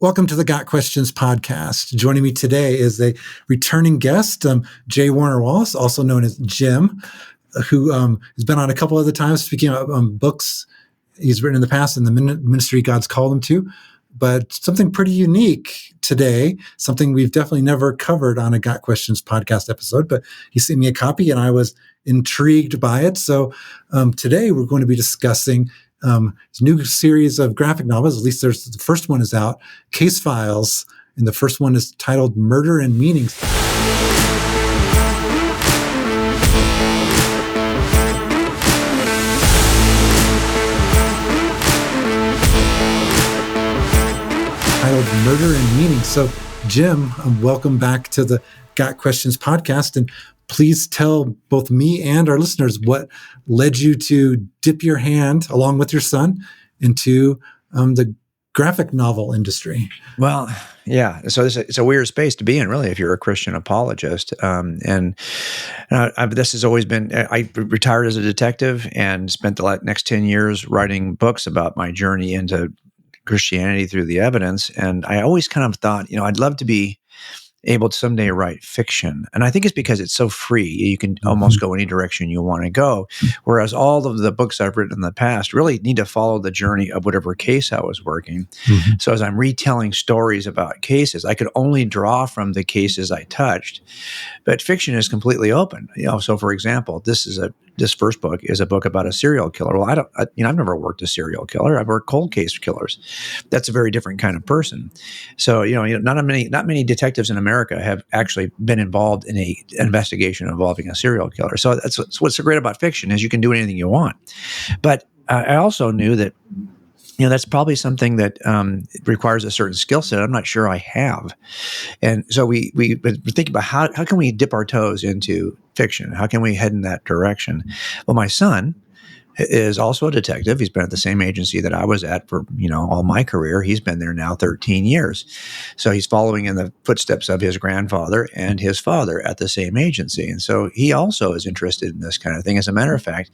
Welcome to the Got Questions podcast. Joining me today is a returning guest, J. Warner Wallace, also known as Jim, who has been on a couple other times speaking about books he's written in the past and the ministry God's called him to. But something pretty unique today, something we've definitely never covered on a Got Questions podcast episode, but he sent me a copy and I was intrigued by it. So today we're going to be discussing his new series of graphic novels. At least the first one is out, Case Files, and the first one is titled Murder and Meaning. Titled Murder and Meaning. So, Jim, welcome back to the Got Questions podcast, and please tell both me and our listeners what led you to dip your hand, along with your son, into the graphic novel industry. Well, yeah. So it's a weird space to be in, really, if you're a Christian apologist. This has always been. I retired as a detective and spent the next 10 years writing books about my journey into Christianity through the evidence. And I always kind of thought, I'd love to be able to someday write fiction. And I think it's because it's so free. You can almost go any direction you want to go. Whereas all of the books I've written in the past really need to follow the journey of whatever case I was working. So as I'm retelling stories about cases, I could only draw from the cases I touched. But fiction is completely open. So for example, this first book is a book about a serial killer. Well, I've never worked a serial killer. I've worked cold case killers. That's a very different kind of person. So, not many detectives in America have actually been involved in an investigation involving a serial killer. So that's what's so great about fiction is you can do anything you want. But I also knew that, that's probably something that requires a certain skill set I'm not sure I have. And so we think about how can we dip our toes into fiction? How can we head in that direction? Well, my son is also a detective. He's been at the same agency that I was at for, all my career. He's been there now 13 years. So he's following in the footsteps of his grandfather and his father at the same agency. And so he also is interested in this kind of thing. As a matter of fact,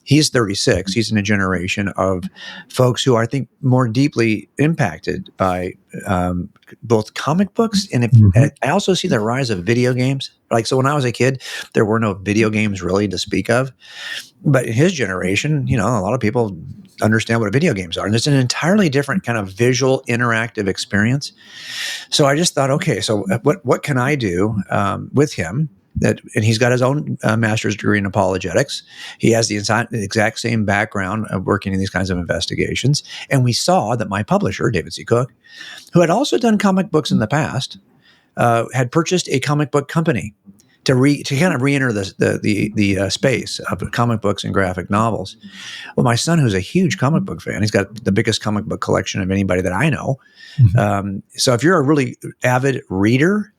he's 36. He's in a generation of folks who are, I think, more deeply impacted by both comic books and I also see the rise of video games. So when I was a kid, there were no video games really to speak of. But in his generation, a lot of people understand what video games are. And it's an entirely different kind of visual, interactive experience. So I just thought, okay, so what can I do with him? And he's got his own master's degree in apologetics. He has the exact same background of working in these kinds of investigations. And we saw that my publisher, David C. Cook, who had also done comic books in the past, had purchased a comic book company to kind of re-enter the space of comic books and graphic novels. Well, my son, who's a huge comic book fan, he's got the biggest comic book collection of anybody that I know. So if you're a really avid reader,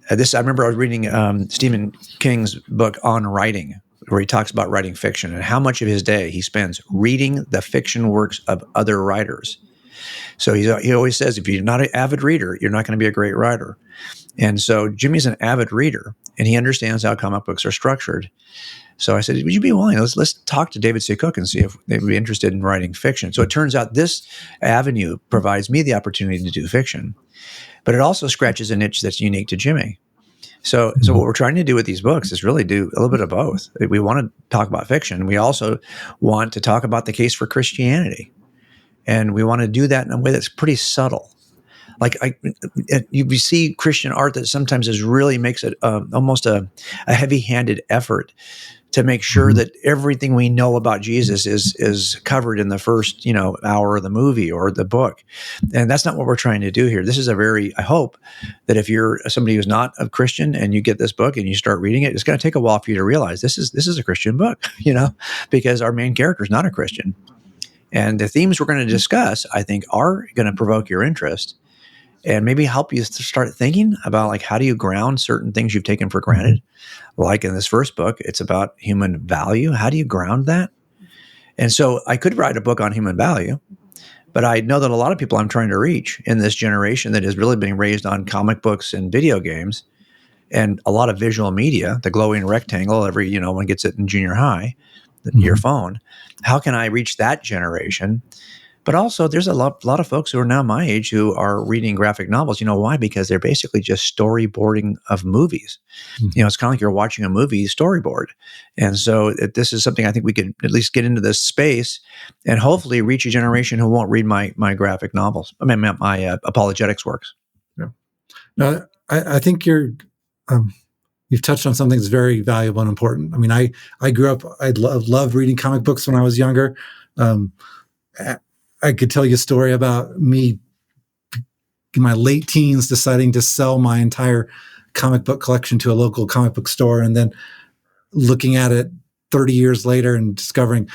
I remember I was reading Stephen King's book on writing, where he talks about writing fiction and how much of his day he spends reading the fiction works of other writers. So he always says, if you're not an avid reader, you're not going to be a great writer. And so Jimmy's an avid reader, and he understands how comic books are structured. So I said, would you be willing? Let's talk to David C. Cook and see if they would be interested in writing fiction. So it turns out this avenue provides me the opportunity to do fiction, but it also scratches a niche that's unique to Jimmy. So what we're trying to do with these books is really do a little bit of both. We want to talk about fiction. We also want to talk about the case for Christianity. And we want to do that in a way that's pretty subtle. You see Christian art that sometimes really makes it almost a heavy-handed effort to make sure that everything we know about Jesus is covered in the first hour of the movie or the book. And that's not what we're trying to do here. This is I hope that if you're somebody who's not a Christian and you get this book and you start reading it, it's going to take a while for you to realize this is a Christian book, because our main character is not a Christian. And the themes we're going to discuss, I think, are going to provoke your interest and maybe help you start thinking about how do you ground certain things you've taken for granted. Like in this first book, it's about human value. How do you ground that? And so I could write a book on human value, but I know that a lot of people I'm trying to reach in this generation that is really being raised on comic books and video games and a lot of visual media, the glowing rectangle, one gets it in junior high, your phone. How can I reach that generation But also, there's a lot of folks who are now my age who are reading graphic novels. You know why? Because they're basically just storyboarding of movies. It's kind of like you're watching a movie storyboard. And so this is something I think we could at least get into this space and hopefully reach a generation who won't read my graphic novels. I mean, my apologetics works. Yeah. No, I think you've touched on something that's very valuable and important. I mean, I grew up, I loved reading comic books when I was younger. I could tell you a story about me in my late teens deciding to sell my entire comic book collection to a local comic book store, and then looking at it 30 years later and discovering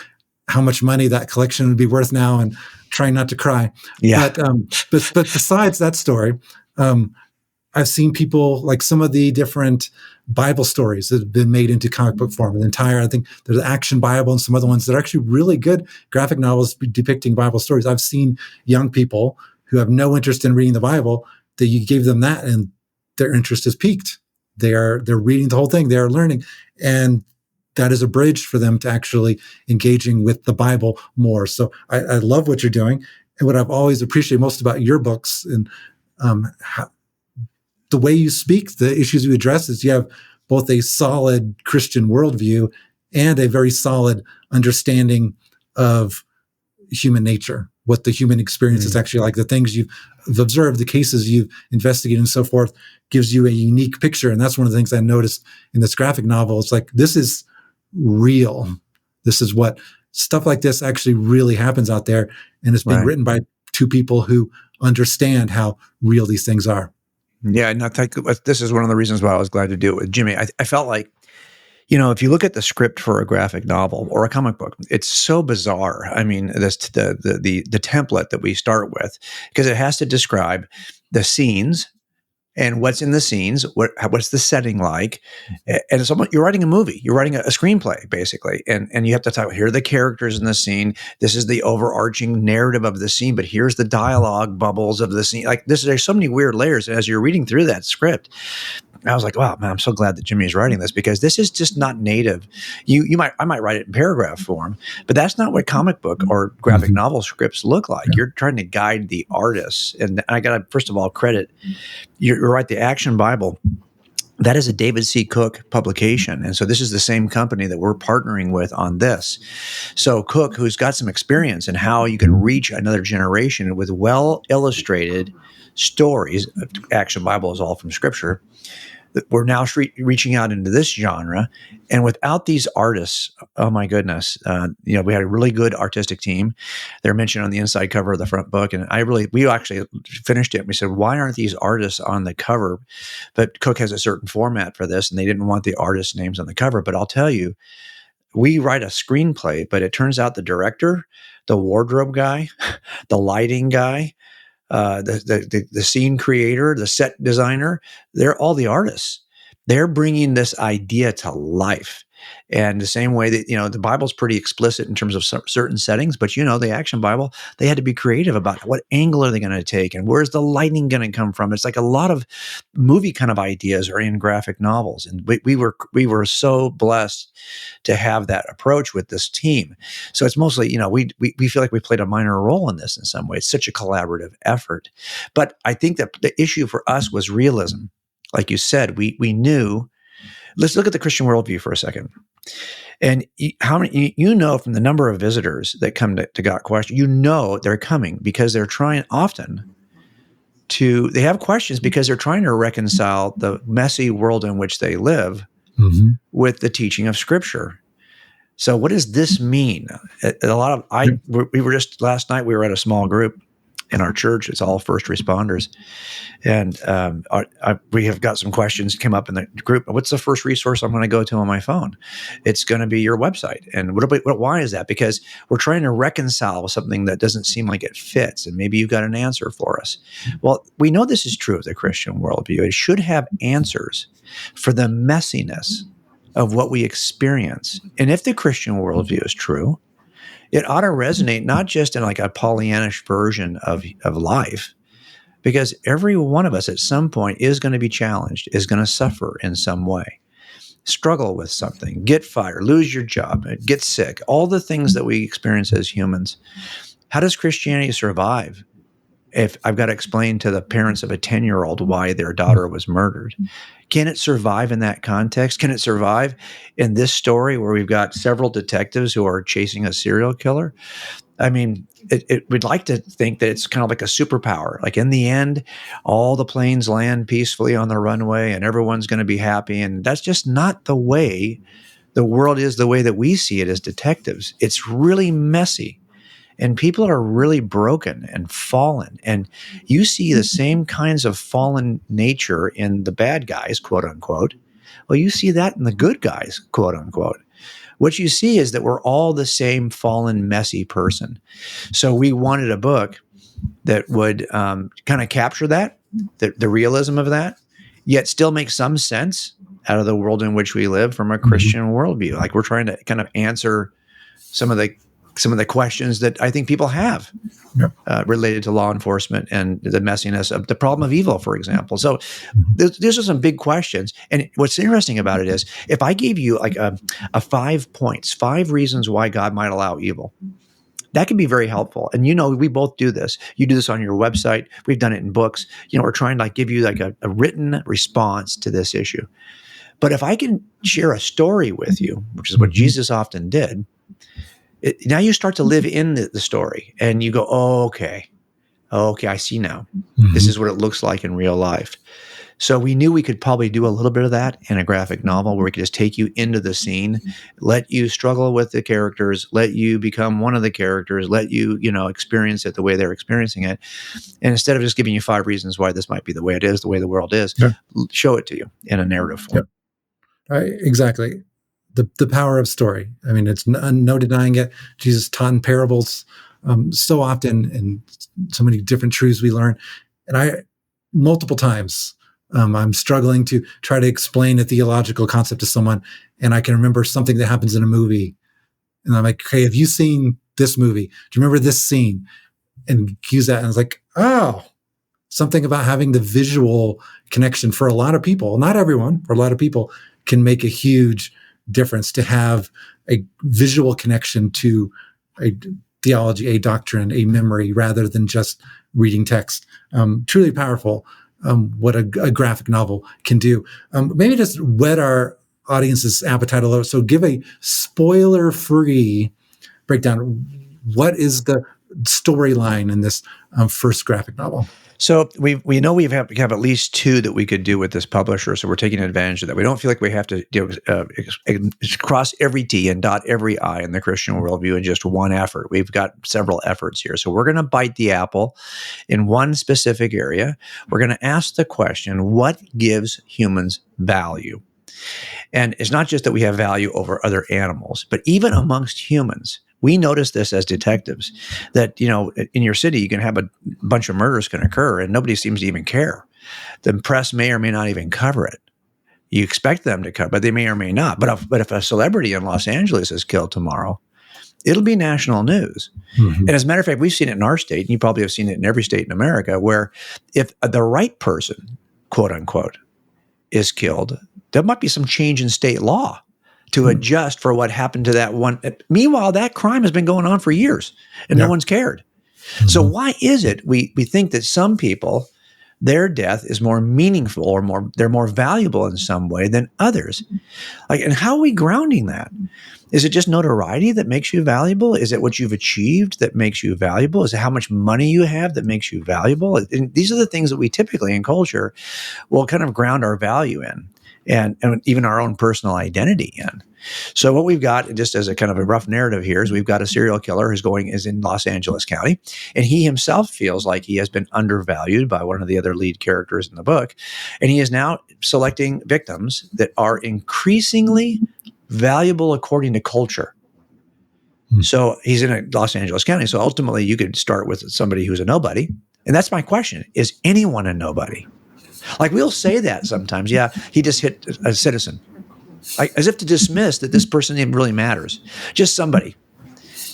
how much money that collection would be worth now, and trying not to cry. Yeah. But besides that story, I've seen people, like some of the different Bible stories that have been made into comic book form. I think there's Action Bible and some other ones that are actually really good graphic novels depicting Bible stories. I've seen young people who have no interest in reading the Bible, that you gave them that and their interest is piqued. They're reading the whole thing. They are learning. And that is a bridge for them to actually engaging with the Bible more. So I love what you're doing. And what I've always appreciated most about your books and the way you speak, the issues you address, is you have both a solid Christian worldview and a very solid understanding of human nature, what the human experience is actually like, the things you've observed, the cases you've investigated and so forth, gives you a unique picture. And that's one of the things I noticed in this graphic novel. It's like, this is real. This is what stuff like this actually really happens out there. And it's being written by two people who understand how real these things are. Yeah, and I think this is one of the reasons why I was glad to do it with Jimmy. I felt like, if you look at the script for a graphic novel or a comic book, it's so bizarre. I mean, the template that we start with, because it has to describe the scenes and what's in the scenes, what's the setting like, and you're writing a movie, you're writing a screenplay basically, and you have to talk. Here are the characters in the scene. This is the overarching narrative of the scene, but here's the dialogue bubbles of the scene. Like there's so many weird layers. And as you're reading through that script, I was like, wow, man, I'm so glad that Jimmy is writing this, because this is just not native. I might write it in paragraph form, but that's not what comic book or graphic novel scripts look like. You're trying to guide the artists. And I got to, first of all, credit, you're right, the Action Bible, that is a David C. Cook publication. And so this is the same company that we're partnering with on this. So Cook, who's got some experience in how you can reach another generation with well-illustrated stories, Action Bible is all from Scripture, we're now reaching out into this genre. And without these artists, oh my goodness, we had a really good artistic team. They're mentioned on the inside cover of the front book. And we actually finished it. And we said, why aren't these artists on the cover? But Cook has a certain format for this, and they didn't want the artist names on the cover. But I'll tell you, we write a screenplay, but it turns out the director, the wardrobe guy, the lighting guy, the scene creator, the set designer, they're all the artists. They're bringing this idea to life. And the same way that, the Bible's pretty explicit in terms of certain settings, but the Action Bible, they had to be creative about what angle are they going to take and where's the lighting going to come from. It's like a lot of movie kind of ideas are in graphic novels. And we were so blessed to have that approach with this team. So it's mostly, we feel like we played a minor role in this in some way. It's such a collaborative effort. But I think that the issue for us was realism. Like you said, we knew. Let's look at the Christian worldview for a second. And how many, from the number of visitors that come to Got Questions, they're coming because they're trying often they have questions because they're trying to reconcile the messy world in which they live with the teaching of Scripture. So what does this mean? We were just last night, we were at a small group in our church. It's all first responders. And we have got some questions come up in the group. What's the first resource I'm going to go to on my phone? It's going to be your website. And why is that? Because we're trying to reconcile something that doesn't seem like it fits. And maybe you've got an answer for us. Well, we know this is true of the Christian worldview. It should have answers for the messiness of what we experience. And if the Christian worldview is true, it ought to resonate not just in like a Pollyannish version of life, because every one of us at some point is going to be challenged, is going to suffer in some way, struggle with something, get fired, lose your job, get sick, all the things that we experience as humans. How does Christianity survive if I've got to explain to the parents of a 10-year-old why their daughter was murdered? Can it survive in that context? Can it survive in this story where we've got several detectives who are chasing a serial killer? I mean, we'd like to think that it's kind of like a superpower. Like in the end, all the planes land peacefully on the runway and everyone's going to be happy. And that's just not the way the world is, the way that we see it as detectives. It's really messy. And people are really broken and fallen. And you see the same kinds of fallen nature in the bad guys, quote unquote. Well, you see that in the good guys, quote unquote. What you see is that we're all the same fallen, messy person. So we wanted a book that would kind of capture that, the realism of that, yet still make some sense out of the world in which we live from a Christian worldview. Like we're trying to kind of answer some of the questions that I think people have related to law enforcement and the messiness of the problem of evil, for example. So these are some big questions. And what's interesting about it is if I gave you like a 5 points, 5 reasons why God might allow evil, that can be very helpful. And we both do this. You do this on your website. We've done it in books. We're trying to give you like a written response to this issue. But if I can share a story with you, which is what Jesus often did, now you start to live in the story and you go, oh, okay, I see now. This is what it looks like in real life. So we knew we could probably do a little bit of that in a graphic novel where we could just take you into the scene, let you struggle with the characters, let you become one of the characters, let you, experience it the way they're experiencing it. And instead of just giving you 5 reasons why this might be the way it is, the way the world is, show it to you in a narrative form. Exactly. The power of story. I mean, it's no denying it. Jesus taught in parables so often, and so many different truths we learn. And multiple times, I'm struggling to try to explain a theological concept to someone, and I can remember something that happens in a movie, and I'm like, "Okay, have you seen this movie? Do you remember this scene?" And use that, and it's like, "Oh, something about having the visual connection for a lot of people, not everyone, for a lot of people, can make a huge difference to have a visual connection to a theology, a doctrine, a memory, rather than just reading text. Truly powerful, what a graphic novel can do. Maybe just whet our audience's appetite a little. So give a spoiler-free breakdown. What is the storyline in this first graphic novel? So we know we have at least 2 that we could do with this publisher. So we're taking advantage of that. We don't feel like we have to cross every T and dot every I in the Christian worldview in just one effort. We've got several efforts here. So we're going to bite the apple in one specific area. We're going to ask the question, what gives humans value? And it's not just that we have value over other animals, but even amongst humans. We notice this as detectives that, in your city, you can have a bunch of murders can occur and nobody seems to even care. The press may or may not even cover it. You expect them to cover, but they may or may not. But if a celebrity in Los Angeles is killed tomorrow, it'll be national news. Mm-hmm. And as a matter of fact, we've seen it in our state, and you probably have seen it in every state in America, where if the right person, quote unquote, is killed, there might be some change in state law to adjust for what happened to that one. Meanwhile, that crime has been going on for years and no one's cared. Mm-hmm. So why is it we think that some people, their death is more meaningful or they're more valuable in some way than others? And how are we grounding that? Is it just notoriety that makes you valuable? Is it what you've achieved that makes you valuable? Is it how much money you have that makes you valuable? And these are the things that we typically in culture will kind of ground our value in. And even our own personal identity in. So what we've got, just as a kind of a rough narrative here, is we've got a serial killer is in Los Angeles County, and he himself feels like he has been undervalued by one of the other lead characters in the book, and he is now selecting victims that are increasingly valuable according to culture. So he's in Los Angeles County, so ultimately you could start with somebody who's a nobody, and that's my question, is anyone a nobody? We'll say that sometimes. Yeah, he just hit a citizen. As if to dismiss that this person even really matters. Just somebody.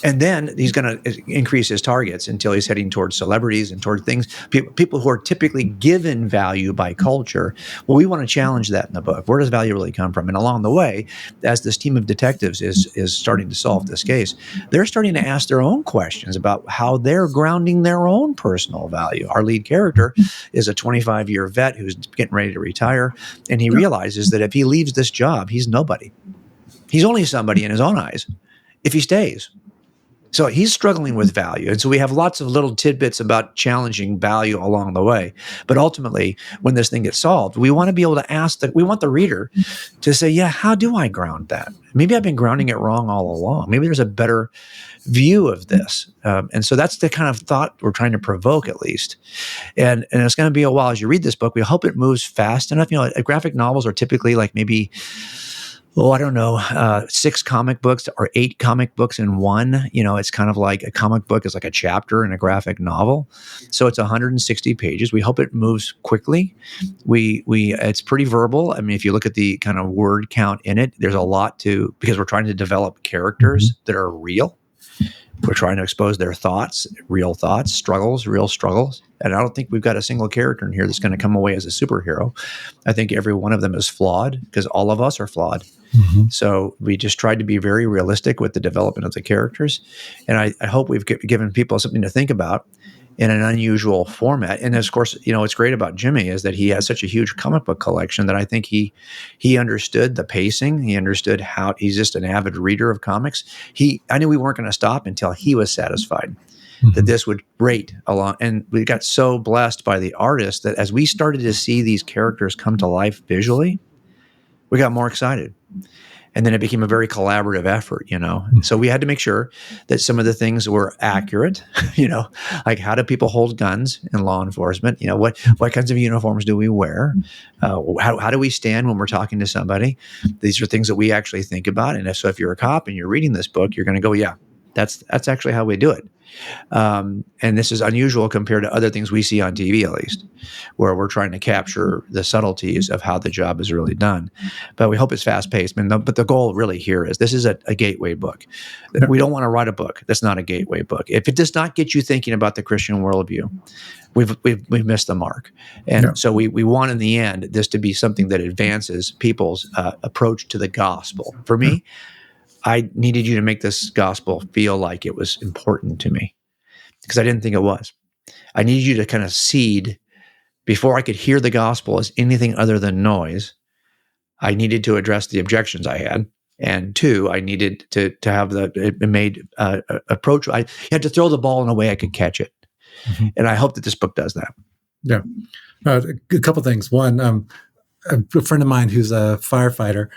And then he's going to increase his targets until he's heading towards celebrities and toward things, people who are typically given value by culture. Well, we want to challenge that in the book. Where does value really come from? And along the way, as this team of detectives is starting to solve this case, they're starting to ask their own questions about how they're grounding their own personal value. Our lead character is a 25-year vet who's getting ready to retire, and he realizes that if he leaves this job, he's nobody. He's only somebody in his own eyes if he stays. So he's struggling with value. And so we have lots of little tidbits about challenging value along the way. But ultimately, when this thing gets solved, we want to be able to ask we want the reader to say, yeah, how do I ground that? Maybe I've been grounding it wrong all along. Maybe there's a better view of this. And so that's the kind of thought we're trying to provoke, at least. And it's going to be a while as you read this book. We hope it moves fast enough. Graphic novels are typically like maybe, 6 comic books or 8 comic books in one. It's kind of like a comic book is like a chapter in a graphic novel. So it's 160 pages. We hope it moves quickly. It's pretty verbal. I mean, if you look at the kind of word count in it, there's a lot because we're trying to develop characters that are real. We're trying to expose their thoughts, real thoughts, struggles, real struggles. And I don't think we've got a single character in here that's going to come away as a superhero. I think every one of them is flawed because all of us are flawed. Mm-hmm. So we just tried to be very realistic with the development of the characters. And I hope we've given people something to think about in an unusual format. And of course, what's great about Jimmy is that he has such a huge comic book collection that I think he understood the pacing. He understood how he's just an avid reader of comics. I knew we weren't going to stop until he was satisfied that this would rate along. And we got so blessed by the artist that as we started to see these characters come to life visually, we got more excited. And then it became a very collaborative effort, So we had to make sure that some of the things were accurate, like how do people hold guns in law enforcement? What kinds of uniforms do we wear? How do we stand when we're talking to somebody? These are things that we actually think about. And if you're a cop and you're reading this book, you're going to go, yeah, that's actually how we do it. And this is unusual compared to other things we see on TV, at least, where we're trying to capture the subtleties of how the job is really done. But we hope it's fast-paced. But the goal really here is this is a gateway book. We don't want to write a book that's not a gateway book. If it does not get you thinking about the Christian worldview, we've missed the mark. And so we want in the end this to be something that advances people's approach to the gospel. For me, I needed you to make this gospel feel like it was important to me because I didn't think it was. I needed you to kind of seed before I could hear the gospel as anything other than noise. I needed to address the objections I had. And 2, I needed to have approach. I had to throw the ball in a way I could catch it. Mm-hmm. And I hope that this book does that. Yeah. A couple things. One, a friend of mine who's a firefighter,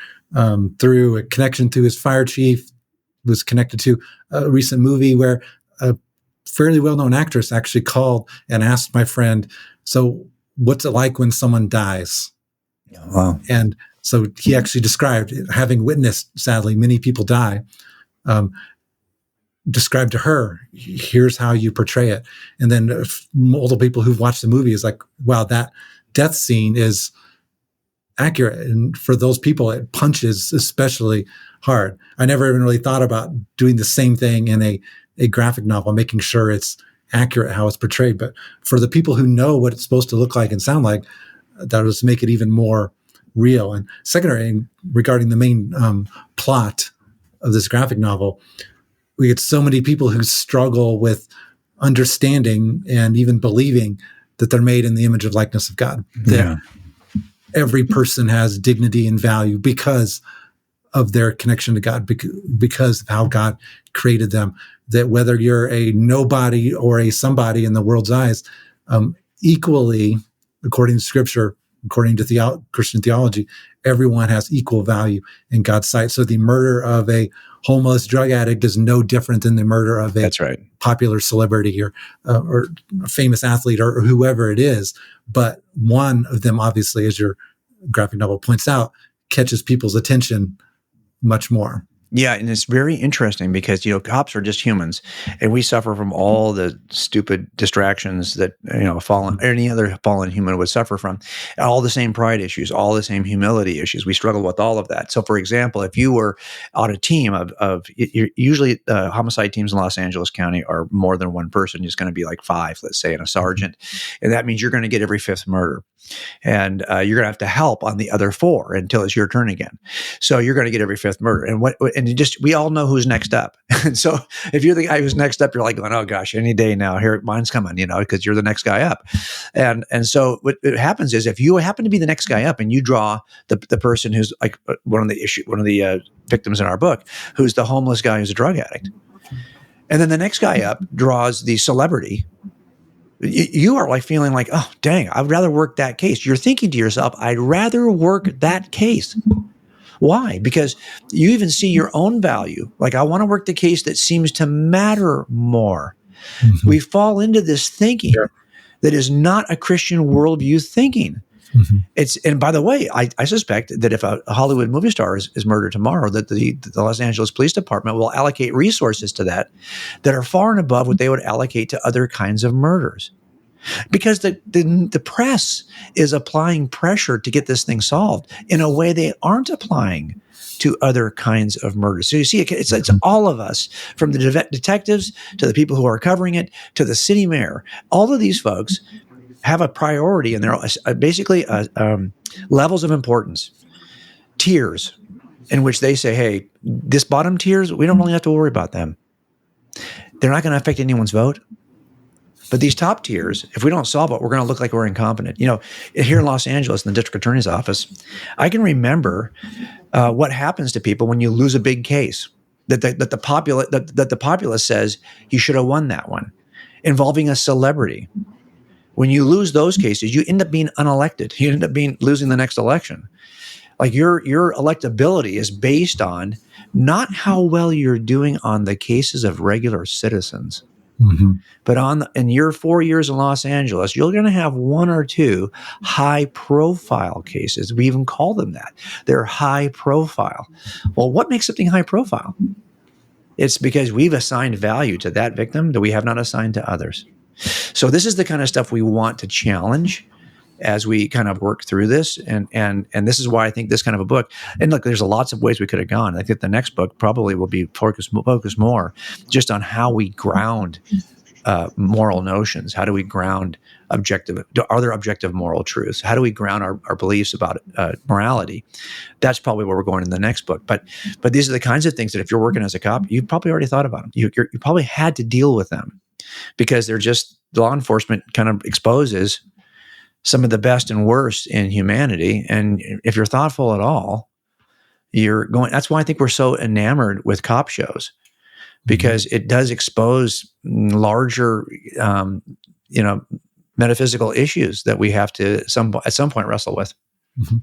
through a connection to his fire chief, was connected to a recent movie where a fairly well-known actress actually called and asked my friend, so what's it like when someone dies? Wow. And so he actually described, having witnessed, sadly, many people die, described to her, here's how you portray it. And then multiple people who've watched the movie is like, wow, that death scene is accurate. And for those people, it punches especially hard. I never even really thought about doing the same thing in a graphic novel, making sure it's accurate how it's portrayed. But for the people who know what it's supposed to look like and sound like, that will just make it even more real. And secondary, regarding the main plot of this graphic novel, we get so many people who struggle with understanding and even believing that they're made in the image of likeness of God. That every person has dignity and value because of their connection to God, because of how God created them. That whether you're a nobody or a somebody in the world's eyes, equally, according to Scripture, according to Christian theology, everyone has equal value in God's sight. So the murder of a homeless drug addict is no different than the murder of a popular celebrity or a famous athlete or whoever it is. But one of them, obviously, as your graphic novel points out, catches people's attention much more. Yeah, and it's very interesting because cops are just humans, and we suffer from all the stupid distractions that any other fallen human would suffer from. All the same pride issues, all the same humility issues. We struggle with all of that. So, for example, if you were on a team of usually homicide teams in Los Angeles County are more than one person. It's going to be like 5, let's say, and a sergeant, and that means you're going to get every 5th murder. And you're going to have to help on the other 4 until it's your turn again. So you're going to get every 5th murder. We all know who's next up. And so if you're the guy who's next up, you're like going, oh gosh, any day now, here mine's coming, because you're the next guy up. And so what happens is if you happen to be the next guy up and you draw the person who's like one of the victims in our book, who's the homeless guy who's a drug addict. And then the next guy up draws the celebrity. You are like feeling like, oh, dang, I'd rather work that case. You're thinking to yourself, I'd rather work that case. Why? Because you even see your own value. Like, I want to work the case that seems to matter more. Mm-hmm. We fall into this thinking that is not a Christian worldview thinking. Mm-hmm. And by the way, I suspect that if a Hollywood movie star is murdered tomorrow, that the Los Angeles Police Department will allocate resources to that are far and above what they would allocate to other kinds of murders. Because the press is applying pressure to get this thing solved in a way they aren't applying to other kinds of murders. So you see, it's all of us, from the detectives to the people who are covering it to the city mayor. All of these folks have a priority, and they're basically levels of importance, tiers, in which they say, hey, this bottom tiers, we don't really have to worry about them. They're not going to affect anyone's vote. But these top tiers, if we don't solve it, we're going to look like we're incompetent. Here in Los Angeles, in the district attorney's office, I can remember what happens to people when you lose a big case that the populace says you should have won that one, involving a celebrity. When you lose those cases, you end up being unelected. You end up losing the next election. Like your electability is based on not how well you're doing on the cases of regular citizens. Mm-hmm. But in your 4 years in Los Angeles, you're going to have 1 or 2 high-profile cases. We even call them that. They're high-profile. Well, what makes something high-profile? It's because we've assigned value to that victim that we have not assigned to others. So this is the kind of stuff we want to challenge as we kind of work through this. And this is why I think this kind of a book, and look, there's lots of ways we could have gone. I think the next book probably will be focused more just on how we ground moral notions. How do we ground are there objective moral truths? How do we ground our beliefs about morality? That's probably where we're going in the next book. But these are the kinds of things that if you're working as a cop, you've probably already thought about them. You probably had to deal with them because they're just, law enforcement kind of exposes some of the best and worst in humanity. And if you're thoughtful at all, that's why I think we're so enamored with cop shows, because it does expose larger, metaphysical issues that we have to at some point wrestle with. Mm-hmm.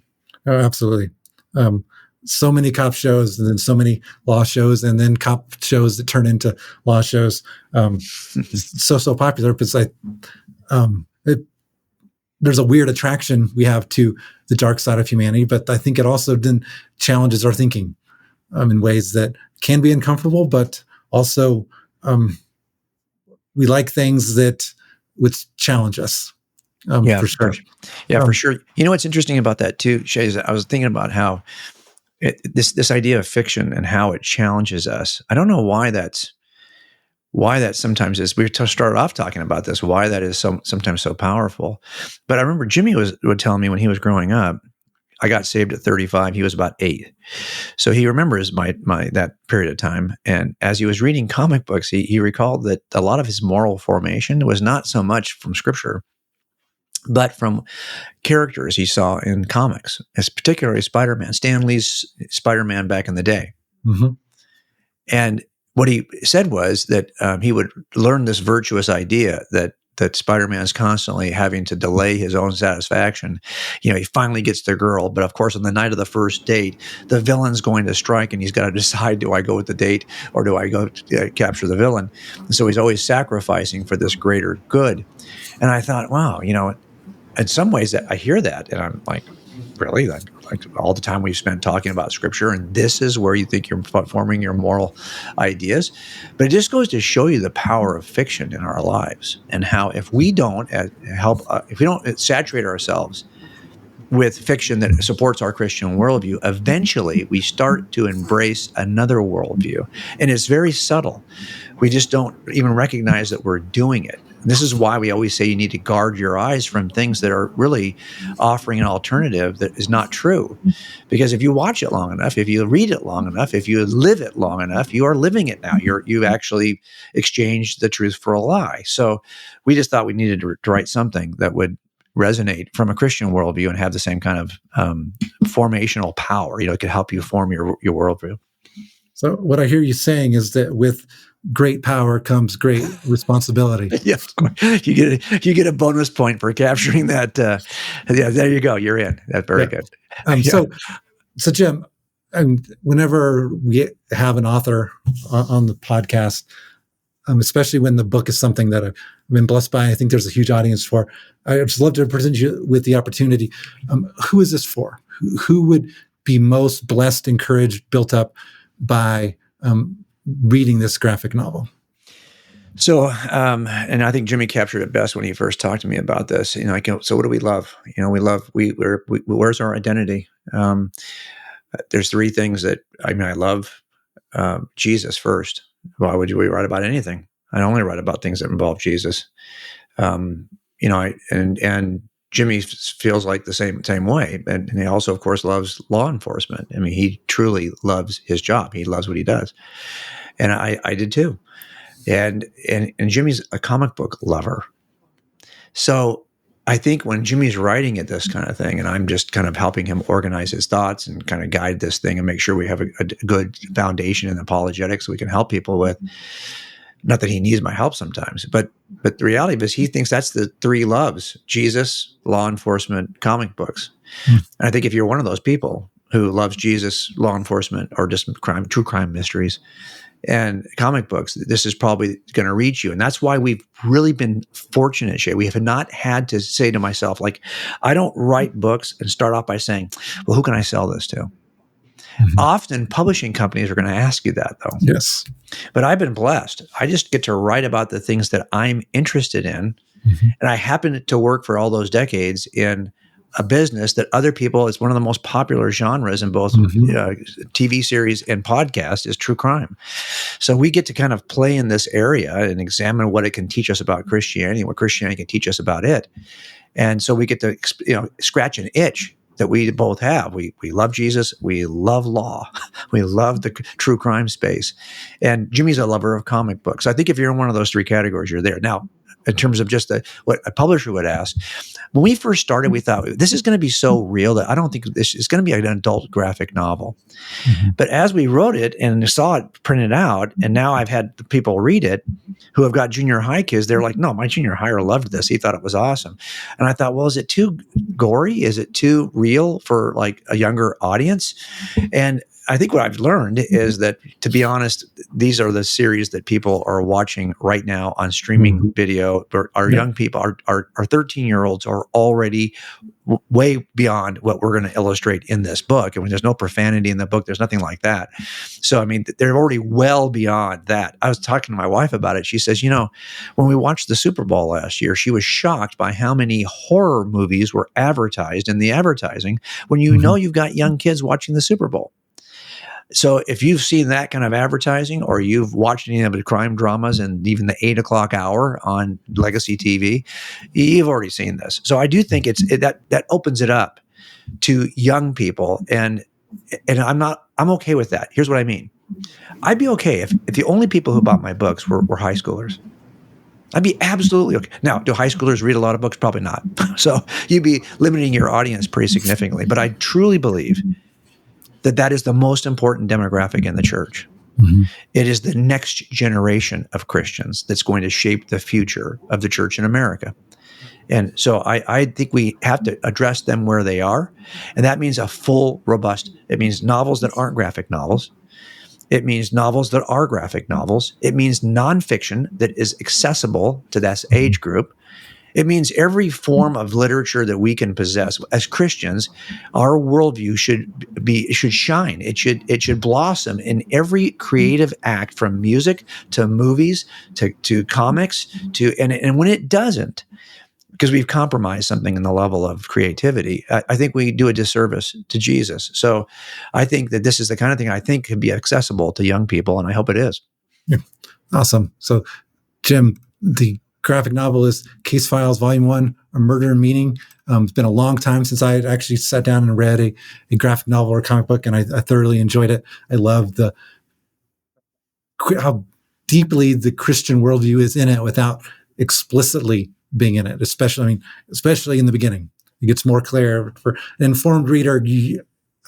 Oh, absolutely. So many cop shows, and then so many law shows, and then cop shows that turn into law shows. So popular because there's a weird attraction we have to the dark side of humanity, but I think it also then challenges our thinking in ways that can be uncomfortable, but also we like things that would challenge us. For sure. For sure. You know what's interesting about that too, Shay, is I was thinking about how this idea of fiction and how it challenges us. I don't know why that sometimes is. We started off talking about this, why that is sometimes so powerful. But I remember Jimmy would tell me when he was growing up, I got saved at 35. He was about 8. So he remembers my that period of time. And as he was reading comic books, he recalled that a lot of his moral formation was not so much from scripture, but from characters he saw in comics, particularly Spider-Man, Stan Lee's Spider-Man back in the day. Mm-hmm. And what he said was that he would learn this virtuous idea that Spider-Man is constantly having to delay his own satisfaction. He finally gets the girl, but of course, on the night of the first date, the villain's going to strike, and he's got to decide: do I go with the date or do I go capture the villain? And so he's always sacrificing for this greater good. And I thought, wow, in some ways, I hear that, and I'm like, really? Like all the time we've spent talking about scripture, and this is where you think you're forming your moral ideas. But it just goes to show you the power of fiction in our lives, and how if we don't if we don't saturate ourselves with fiction that supports our Christian worldview, eventually we start to embrace another worldview. And it's very subtle. We just don't even recognize that we're doing it. This is why we always say you need to guard your eyes from things that are really offering an alternative that is not true. Because if you watch it long enough, if you read it long enough, if you live it long enough, you are living it now. You've actually exchanged the truth for a lie. So we just thought we needed to write something that would resonate from a Christian worldview and have the same kind of formational power. It could help you form your worldview. So what I hear you saying is that with great power comes great responsibility. Yeah, you get a bonus point for capturing that. Yeah, there you go. You're in. That's very good. So Jim, whenever we have an author on the podcast, especially when the book is something that I've been blessed by, I think there's a huge audience for, I'd just love to present you with the opportunity. Who is this for? Who would be most blessed, encouraged, built up by reading this graphic novel? So, and I think Jimmy captured it best when he first talked to me about this. So what do we love? Where's our identity? There's three things that I love. Jesus first. Why would we write about anything? I only write about things that involve Jesus. And Jimmy feels like the same way, and he also, of course, loves law enforcement. He truly loves his job. He loves what he does, and I did too. And Jimmy's a comic book lover. So I think when Jimmy's writing it, this kind of thing, and I'm just kind of helping him organize his thoughts and kind of guide this thing and make sure we have a good foundation in apologetics we can help people with. Not that he needs my help sometimes, but the reality is he thinks that's the three loves: Jesus, law enforcement, comic books. And I think if you're one of those people who loves Jesus, law enforcement, or just true crime mysteries, and comic books, this is probably going to reach you. And that's why we've really been fortunate, Shay. We have not had to say to myself, like, I don't write books and start off by saying, well, who can I sell this to? Mm-hmm. Often publishing companies are going to ask you that, though. Yes. But I've been blessed. I just get to write about the things that I'm interested in. Mm-hmm. And I happen to work for all those decades in a business that other people, it's one of the most popular genres in both TV series and podcast, is true crime. So we get to kind of play in this area and examine what it can teach us about Christianity, what Christianity can teach us about it. And so we get to scratch an itch that we both have. We love Jesus. We love law. We love the true crime space. And Jimmy's a lover of comic books. I think if you're in one of those three categories, you're there. Now, in terms of just what a publisher would ask, when we first started, we thought this is going to be so real that I don't think this is going to be an adult graphic novel. Mm-hmm. But as we wrote it and saw it printed out, and now I've had people read it who have got junior high kids, they're like, no, my junior higher loved this. He thought it was awesome. And I thought, well, is it too gory? Is it too real for like a younger audience? And I think what I've learned is that, to be honest, these are the series that people are watching right now on streaming video. Our young people, our 13-year-olds are already way beyond what we're going to illustrate in this book. And when there's no profanity in the book, there's nothing like that. So, they're already well beyond that. I was talking to my wife about it. She says, when we watched the Super Bowl last year, she was shocked by how many horror movies were advertised in the advertising when you've got young kids watching the Super Bowl. So if you've seen that kind of advertising, or you've watched any of the crime dramas and even the 8 o'clock hour on legacy TV, you've already seen this. So I do think that opens it up to young people, and I'm okay with that. Here's what I mean. I'd be okay if the only people who bought my books were high schoolers. I'd be absolutely okay. Now, do high schoolers read a lot of books? Probably not. So you'd be limiting your audience pretty significantly. But I truly believe that is the most important demographic in the church. Mm-hmm. It is the next generation of Christians that's going to shape the future of the church in America. And so I think we have to address them where they are. And that means a full, robust, it means novels that aren't graphic novels. It means novels that are graphic novels. It means nonfiction that is accessible to that age group. It means every form of literature that we can possess as Christians, our worldview should shine. It should blossom in every creative act, from music to movies to comics and when it doesn't, because we've compromised something in the level of creativity, I think we do a disservice to Jesus. So I think that this is the kind of thing I think could be accessible to young people, and I hope it is. Yeah. Awesome. So, Jim, the graphic novel is Case Files Volume 1, A Murder and Meaning. It's been a long time since I had actually sat down and read a graphic novel or comic book, and I thoroughly enjoyed it. I love how deeply the Christian worldview is in it without explicitly being in it, especially in the beginning. It gets more clear for an informed reader.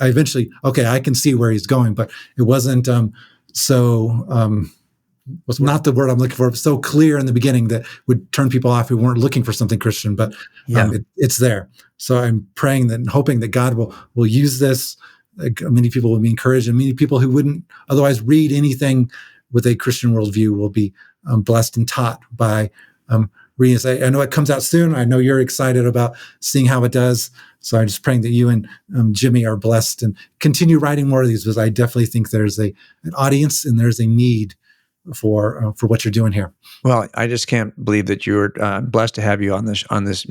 I can see where he's going, but it wasn't was not the word I'm looking for, so clear in the beginning that would turn people off who weren't looking for something Christian, but it's there. So I'm praying that and hoping that God will use this. Many people will be encouraged, and many people who wouldn't otherwise read anything with a Christian worldview will be blessed and taught by reading this. I know it comes out soon. I know you're excited about seeing how it does. So I'm just praying that you and Jimmy are blessed and continue writing more of these, because I definitely think there's an audience and there's a need for what you're doing here. Well, I just can't believe that you're blessed to have you on this.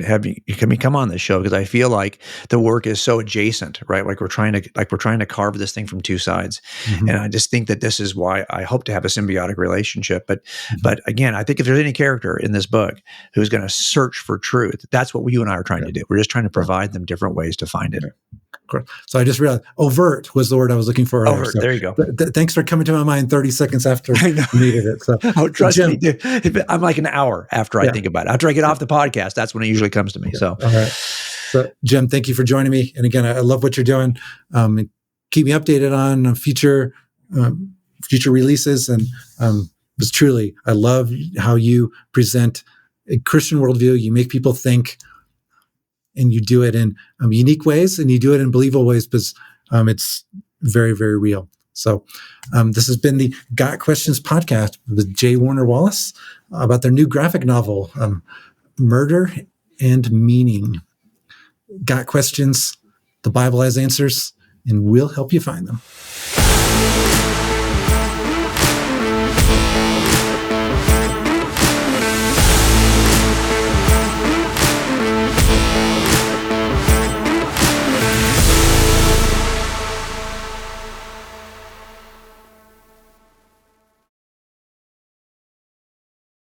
Have you come on this show, because I feel like the work is so adjacent, right? Like we're trying to carve this thing from two sides, and I just think that this is why I hope to have a symbiotic relationship. But again, I think if there's any character in this book who's going to search for truth, that's what you and I are trying to do. We're just trying to provide them different ways to find it. So I just realized overt was the word I was looking for. Overt, so there you go. Thanks for coming to my mind 30 seconds after you needed it. So, trust me, dude. I'm like an hour after I think about it. After I get off the podcast, that's when it usually comes to me. So, all right. So, Jim, thank you for joining me. And again, I love what you're doing. Keep me updated on future releases. And because truly, I love how you present a Christian worldview. You make people think, and you do it in unique ways, and you do it in believable ways, because it's very, very real. So this has been the Got Questions podcast with J. Warner Wallace about their new graphic novel, Murder and Meaning. Got questions? The Bible has answers, and we'll help you find them.